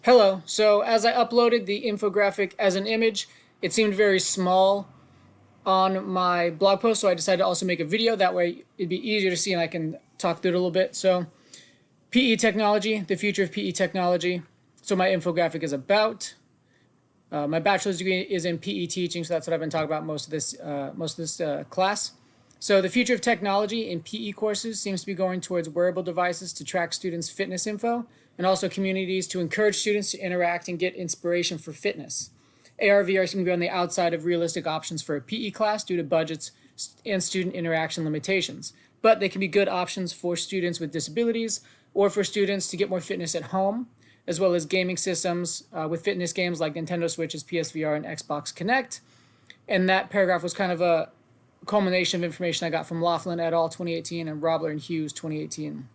Hello. So as I uploaded the infographic as an image, it seemed very small on my blog post, so I decided to also make a video. That way it'd be easier to see and I can talk through it a little bit. So PE technology, the future of PE technology. So my infographic is about. My bachelor's degree is in PE teaching, so that's what I've been talking about most of this class. So the future of technology in PE courses seems to be going towards wearable devices to track students' fitness info, and also communities to encourage students to interact and get inspiration for fitness. AR/VR is going to be on the outside of realistic options for a PE class due to budgets and student interaction limitations. But they can be good options for students with disabilities or for students to get more fitness at home, as well as gaming systems with fitness games like Nintendo Switch's PSVR and Xbox Kinect. And that paragraph was kind of a culmination of information I got from Laughlin et al. 2018 and Robler and Hughes 2018.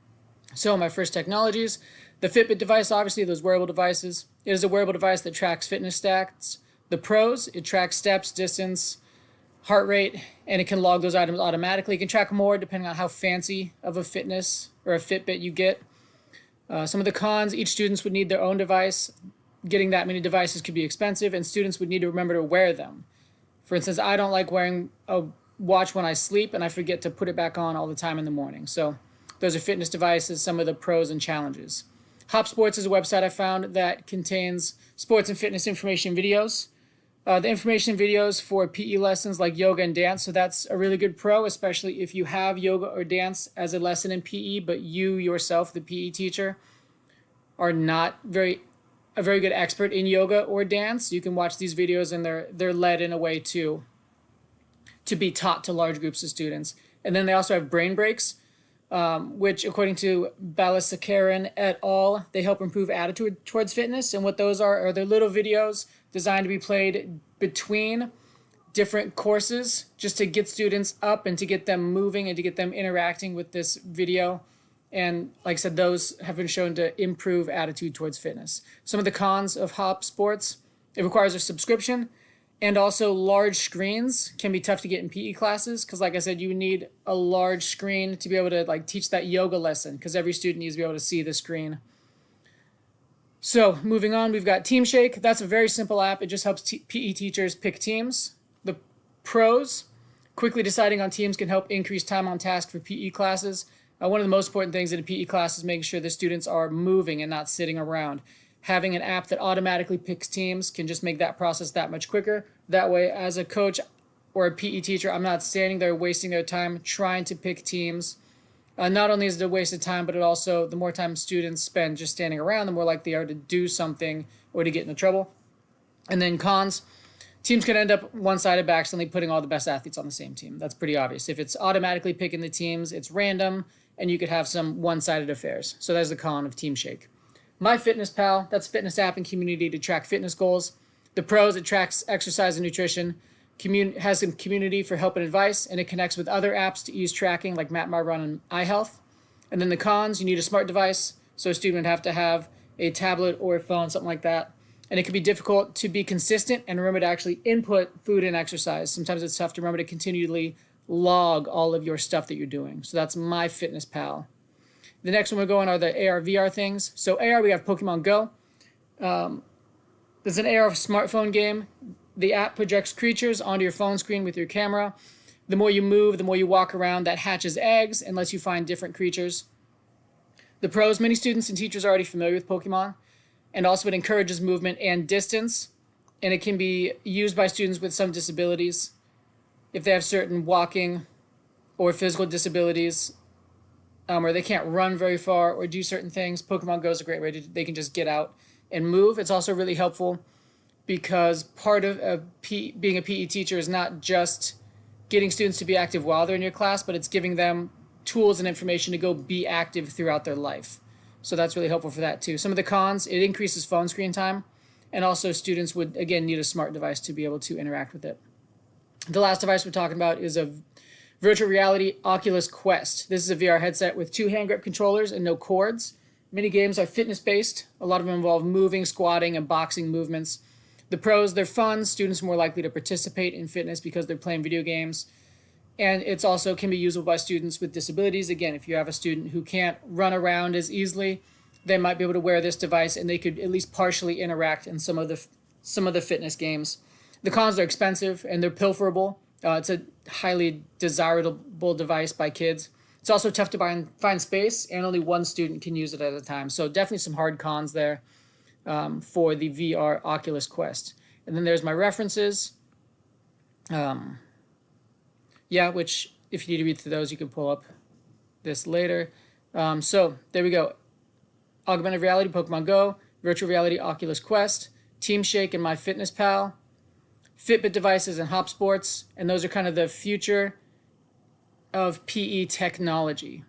So my first technologies, the Fitbit device, obviously those wearable devices. It is a wearable device that tracks fitness stats. The pros, it tracks steps, distance, heart rate, and it can log those items automatically. It can track more depending on how fancy of a fitness or a Fitbit you get. Some of the cons, each student would need their own device. Getting that many devices could be expensive, and students would need to remember to wear them. For instance, I don't like wearing a watch when I sleep, and I forget to put it back on all the time in the morning. So those are fitness devices, some of the pros and challenges. Hop Sports is a website I found that contains sports and fitness information videos. The information videos for PE lessons like yoga and dance, so that's a really good pro, especially if you have yoga or dance as a lesson in PE, but you yourself, the PE teacher, are not a very good expert in yoga or dance. You can watch these videos and they're led in a way to be taught to large groups of students. And then they also have brain breaks, which according to Balasakaran et al., they help improve attitude towards fitness. And what those are they're little videos designed to be played between different courses just to get students up and to get them moving and to get them interacting with this video. And like I said, those have been shown to improve attitude towards fitness. Some of the cons of Hop Sports, it requires a subscription, and also large screens can be tough to get in PE classes because, like I said, you need a large screen to be able to teach that yoga lesson because every student needs to be able to see the screen. So moving on, we've got TeamShake. That's a very simple app. It just helps PE teachers pick teams. The pros, quickly deciding on teams can help increase time on task for PE classes. One of the most important things in a PE class is making sure the students are moving and not sitting around. Having an app that automatically picks teams can just make that process that much quicker. That way, as a coach or a PE teacher, I'm not standing there wasting their time trying to pick teams. Not only is it a waste of time, but it also, the more time students spend just standing around, the more likely they are to do something or to get into trouble. And then cons, teams could end up one-sided by accidentally putting all the best athletes on the same team. That's pretty obvious. If it's automatically picking the teams, it's random, and you could have some one-sided affairs. So that's the con of TeamShake. MyFitnessPal, that's a fitness app and community to track fitness goals. The pros, it tracks exercise and nutrition, has some community for help and advice, and it connects with other apps to ease tracking like MapMyRun and iHealth. And then the cons, you need a smart device, so a student would have to have a tablet or a phone, something like that. And it can be difficult to be consistent and remember to actually input food and exercise. Sometimes it's tough to remember to continually log all of your stuff that you're doing. So that's MyFitnessPal. The next one we're going are the AR, VR things. So AR, we have Pokemon Go. There's an AR smartphone game. The app projects creatures onto your phone screen with your camera. The more you move, the more you walk around, that hatches eggs and lets you find different creatures. The pros, many students and teachers are already familiar with Pokemon, and also it encourages movement and distance, and it can be used by students with some disabilities if they have certain walking or physical disabilities, or they can't run very far or do certain things. Pokemon Go is a great way they can just get out and move. It's also really helpful because part of being a PE teacher is not just getting students to be active while they're in your class, but it's giving them tools and information to go be active throughout their life. So that's really helpful for that too. Some of the cons, it increases phone screen time, and also students would, again, need a smart device to be able to interact with it. The last device we're talking about is a virtual reality Oculus Quest. This is a VR headset with 2 hand grip controllers and no cords. Many games are fitness-based. A lot of them involve moving, squatting, and boxing movements. The pros, they're fun. Students are more likely to participate in fitness because they're playing video games. And it's also can be usable by students with disabilities. Again, if you have a student who can't run around as easily, they might be able to wear this device and they could at least partially interact in some of the fitness games. The cons are expensive and they're pilferable. It's a highly desirable device by kids. It's also tough to find space, and only one student can use it at a time. So definitely some hard cons there for the VR Oculus Quest. And then there's my references. Which if you need to read through those, you can pull up this later. So there we go. Augmented reality, Pokemon Go, virtual reality, Oculus Quest, Team Shake and MyFitnessPal, Fitbit devices and Hop Sports, and those are kind of the future of PE technology.